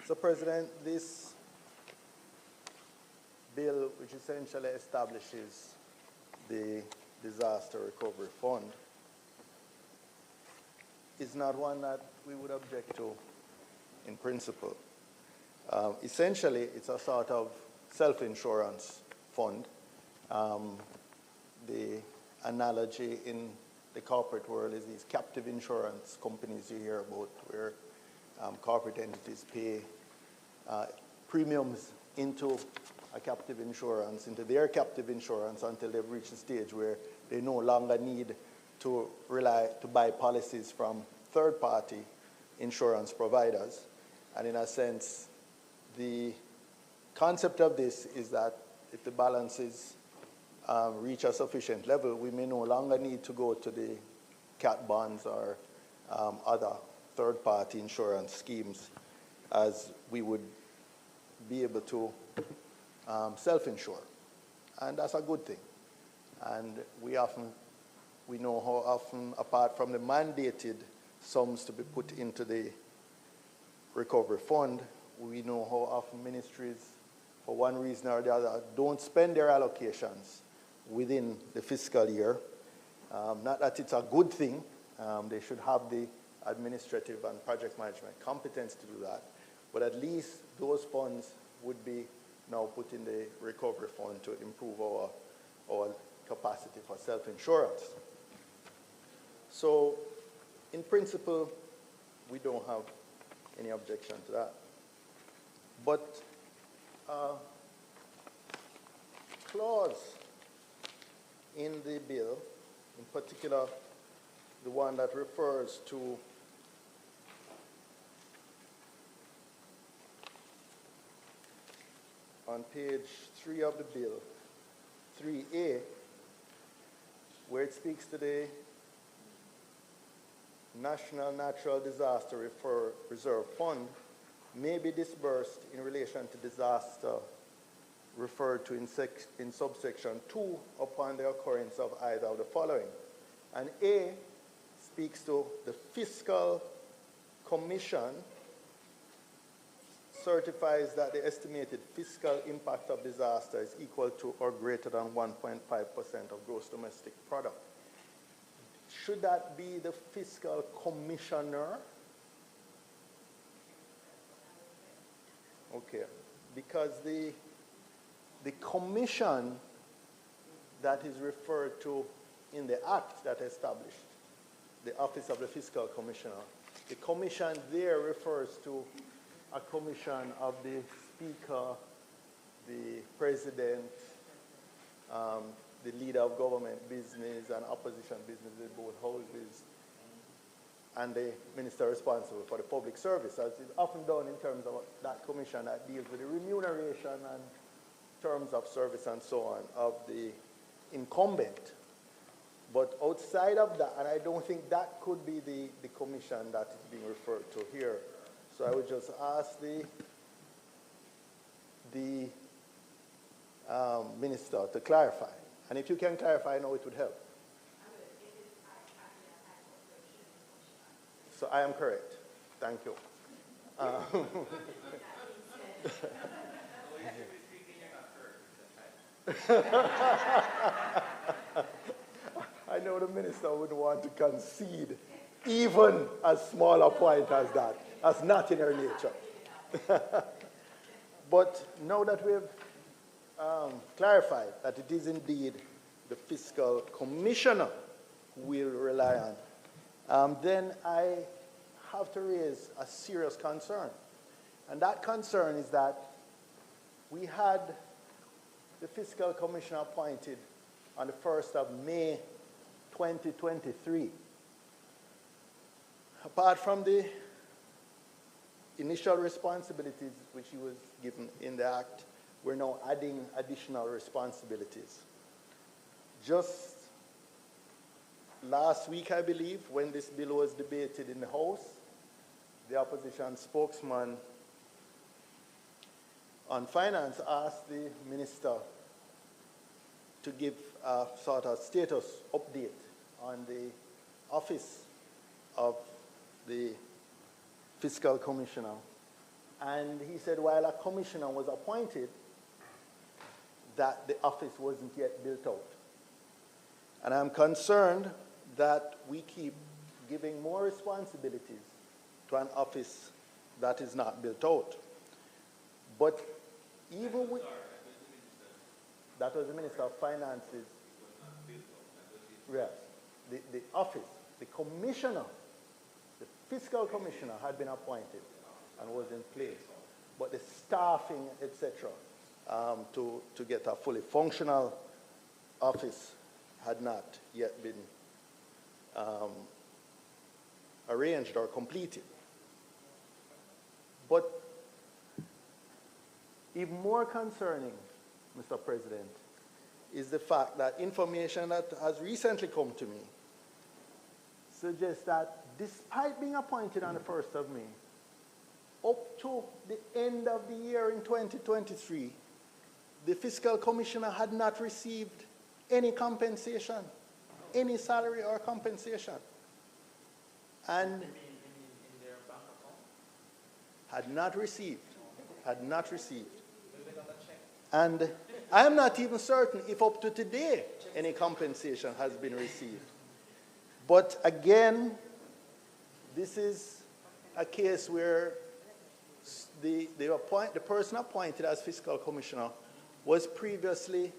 So, President, this bill, which essentially establishes the Disaster Recovery Fund, is not one that we would object to in principle. Essentially, it's a sort of self-insurance fund. The analogy in the corporate world is these captive insurance companies you hear about, where corporate entities pay premiums into a captive insurance, into their captive insurance, until they've reached a stage where they no longer need to buy policies from third-party insurance providers. And in a sense, the concept of this is that if the balances reach a sufficient level, we may no longer need to go to the cat bonds or other third-party insurance schemes, as we would be able to self-insure. And that's a good thing. And we know how often, apart from the mandated sums to be put into the recovery fund, we know how often ministries, for one reason or the other, don't spend their allocations within the fiscal year. Not that it's a good thing. They should have the administrative and project management competence to do that. But at least those funds would be now put in the recovery fund to improve our capacity for self-insurance. So, in principle, we don't have any objection to that. But clause in the bill, in particular the one that refers to on page 3 of the bill, 3A, where it speaks to the National Natural Disaster Reserve Fund, may be disbursed in relation to disaster referred to in subsection 2 upon the occurrence of either of the following. And A speaks to the fiscal commission certifies that the estimated fiscal impact of disaster is equal to or greater than 1.5% of gross domestic product. Should that be the fiscal commissioner? Okay, because the commission that is referred to in the act that established the Office of the Fiscal Commissioner, the commission there refers to a commission of the Speaker, the President, the leader of government business and opposition business in both houses, and the minister responsible for the public service, as is often done in terms of that commission that deals with the remuneration and terms of service and so on of the incumbent. But outside of that, and I don't think that could be the commission that is being referred to here. So I would just ask the minister to clarify. And if you can clarify, I know it would help. So I am correct. Thank you. I know the minister wouldn't want to concede even as small a point as that. That's not in her nature. But now that we've clarified that it is indeed the fiscal commissioner who we'll rely on, then I have to raise a serious concern. And that concern is that we had the fiscal commissioner appointed on the 1st of May 2023. Apart from the initial responsibilities which he was given in the act, we're now adding additional responsibilities. Just last week, I believe, when this bill was debated in the House, the opposition spokesman on finance asked the minister to give a sort of status update on the office of the fiscal commissioner And he said while a commissioner was appointed, that the office wasn't yet built out. And I'm concerned that we keep giving more responsibilities to an office that is not built out. But even with, that was the Minister of Finances. Yes, the office, the commissioner, the fiscal commissioner had been appointed and was in place. But the staffing, etc., to get a fully functional office had not yet been arranged or completed. But even more concerning, Mr. President, is the fact that information that has recently come to me suggests that despite being appointed on the 1st of May, up to the end of the year in 2023, the fiscal commissioner had not received any compensation, any salary or compensation. And their bank account? had not received. And I am not even certain if up to today any compensation has been received. But again, this is a case where the person appointed as fiscal commissioner was previously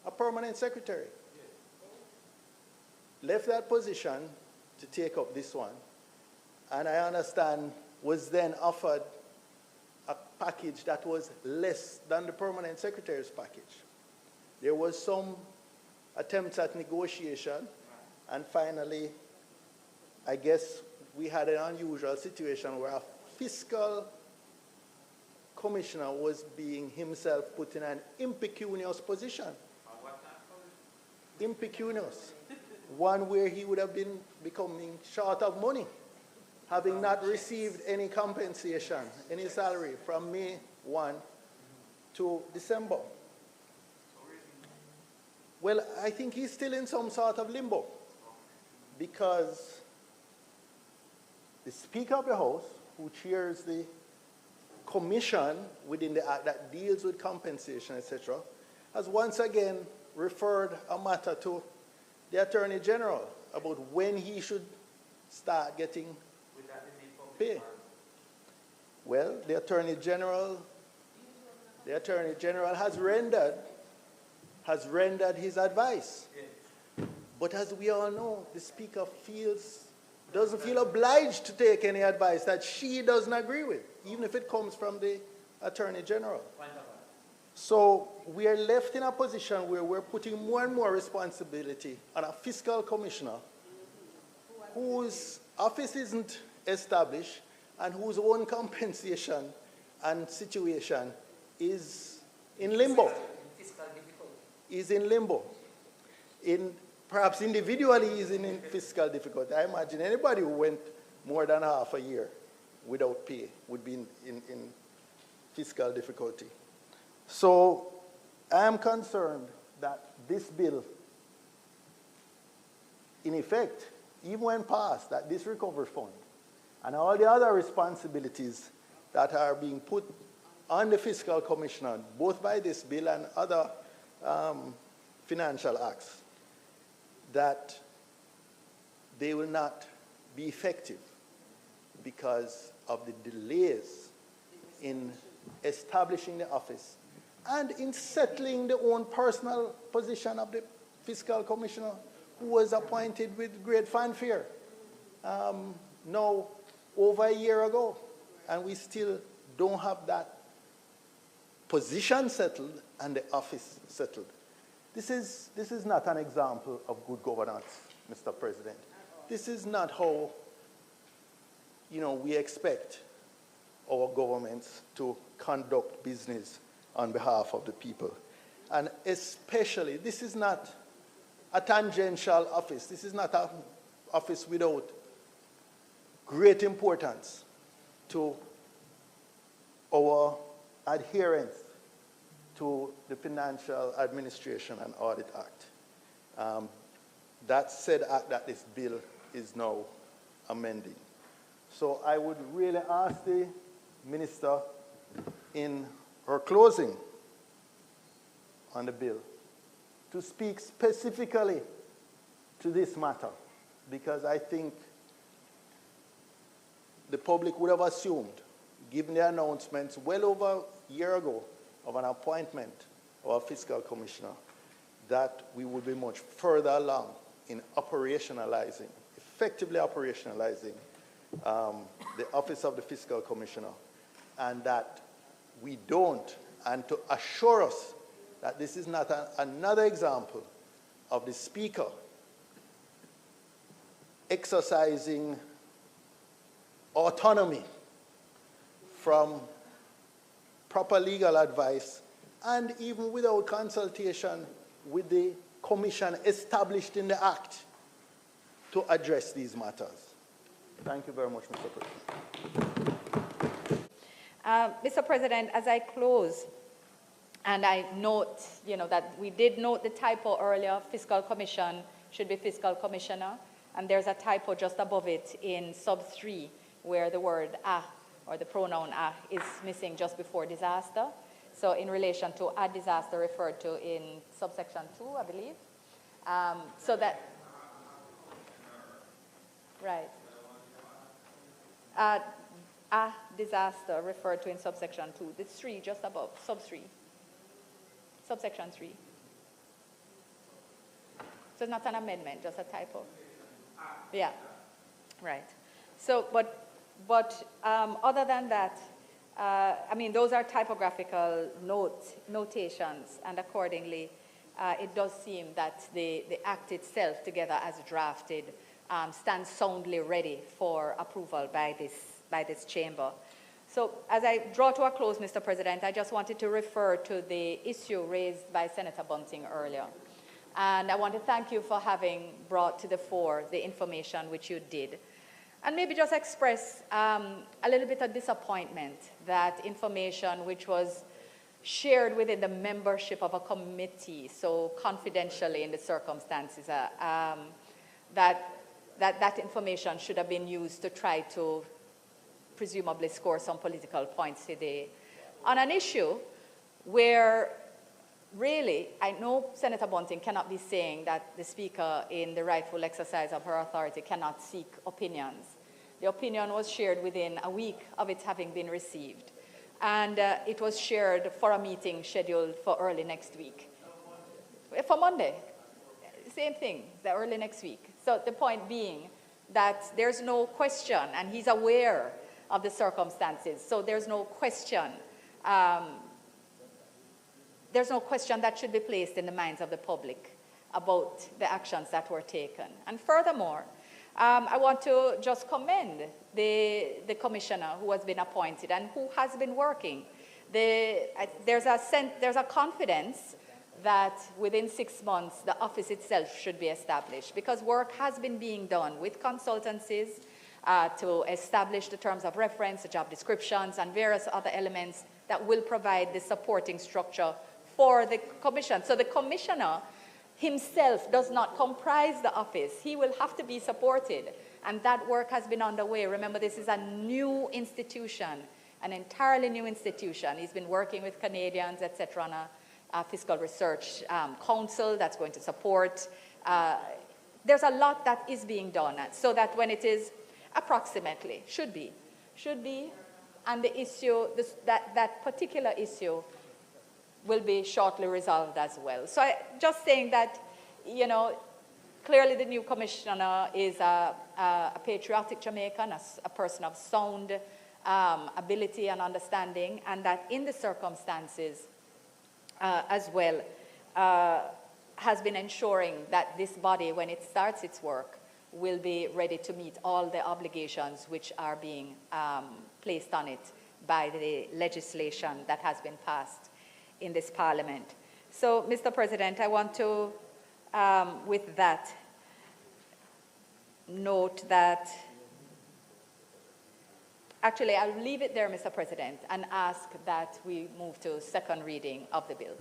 a permanent secretary. Left that position to take up this one, and I understand was then offered a package that was less than the permanent secretary's package. There was some attempts at negotiation, and finally, I guess we had an unusual situation where a fiscal commissioner was being himself put in an impecunious position. Impecunious. One where he would have been becoming short of money, having not received any compensation, any salary from May 1 to December. Well, I think he's still in some sort of limbo, because the Speaker of the House, who chairs the commission within the Act that deals with compensation, etc., has once again referred a matter to the Attorney General about when he should start getting pay. Well, the Attorney General has rendered his advice. But as we all know, the Speaker doesn't feel obliged to take any advice that she doesn't agree with, even if it comes from the Attorney General. So we are left in a position where we're putting more and more responsibility on a fiscal commissioner whose office isn't established and whose own compensation and situation is in limbo. Is in limbo. Perhaps individually is in fiscal difficulty. I imagine anybody who went more than half a year without pay would be in fiscal difficulty. So I am concerned that this bill, in effect, even when passed, that this recovery fund and all the other responsibilities that are being put on the fiscal commissioner, both by this bill and other financial acts, that they will not be effective because of the delays in establishing the office and in settling the own personal position of the fiscal commissioner, who was appointed with great fanfare now over a year ago, and we still don't have that position settled and the office settled. This is not an example of good governance, Mr. President. This is not how, we expect our governments to conduct business on behalf of the people. And especially, this is not a tangential office. This is not an office without great importance to our adherence to the Financial Administration and Audit Act. That said act that this bill is now amending. So I would really ask the Minister in her closing on the bill to speak specifically to this matter, because I think the public would have assumed, given the announcements well over a year ago of an appointment of a fiscal commissioner, that we would be much further along in operationalizing, effectively operationalizing the office of the fiscal commissioner, and that we don't, and to assure us that this is not another example of the Speaker exercising autonomy from proper legal advice, and even without consultation with the commission established in the Act to address these matters. Thank you very much, Mr. President. Mr. President, as I close, and I note, that we did note the typo earlier, fiscal commission should be fiscal commissioner, and there's a typo just above it in sub 3, where the word or the pronoun is missing just before disaster. So in relation to a disaster referred to in subsection 2, I believe. So that, right. A disaster referred to in subsection 2. The 3 just above, sub 3. Subsection 3. So it's not an amendment, just a typo. Yeah, right. So, but other than that, those are typographical notations, and accordingly, it does seem that the Act itself, together as drafted, stands soundly ready for approval by this chamber. So as I draw to a close, Mr. President, I just wanted to refer to the issue raised by Senator Bunting earlier. And I want to thank you for having brought to the fore the information which you did. And maybe just express a little bit of disappointment that information which was shared within the membership of a committee so confidentially in the circumstances, that information should have been used to try to presumably score some political points today on an issue where really, I know Senator Bunting cannot be saying that the Speaker, in the rightful exercise of her authority, cannot seek opinions. The opinion was shared within a week of it having been received. And it was shared for a meeting scheduled for early next week. For Monday, same thing, the early next week. So the point being that there's no question, and he's aware of the circumstances, so there's no question. There's no question that should be placed in the minds of the public about the actions that were taken. And furthermore, I want to just commend the commissioner who has been appointed and who has been working. There's a confidence that within 6 months the office itself should be established, because work has been being done with consultancies to establish the terms of reference, the job descriptions, and various other elements that will provide the supporting structure for the commission. So the commissioner himself does not comprise the office. He will have to be supported. And that work has been underway. Remember, this is a new institution, an entirely new institution. He's been working with Canadians, et cetera, on a fiscal research council that's going to support. There's a lot that is being done, so that when it is approximately, should be, and the issue, that particular issue will be shortly resolved as well. So just saying that, clearly the new commissioner is a patriotic Jamaican, a person of sound ability and understanding, and that in the circumstances as well has been ensuring that this body, when it starts its work, will be ready to meet all the obligations which are being placed on it by the legislation that has been passed in this Parliament. So, Mr. President, I want to, with that, note that, actually, I'll leave it there, Mr. President, and ask that we move to second reading of the bill.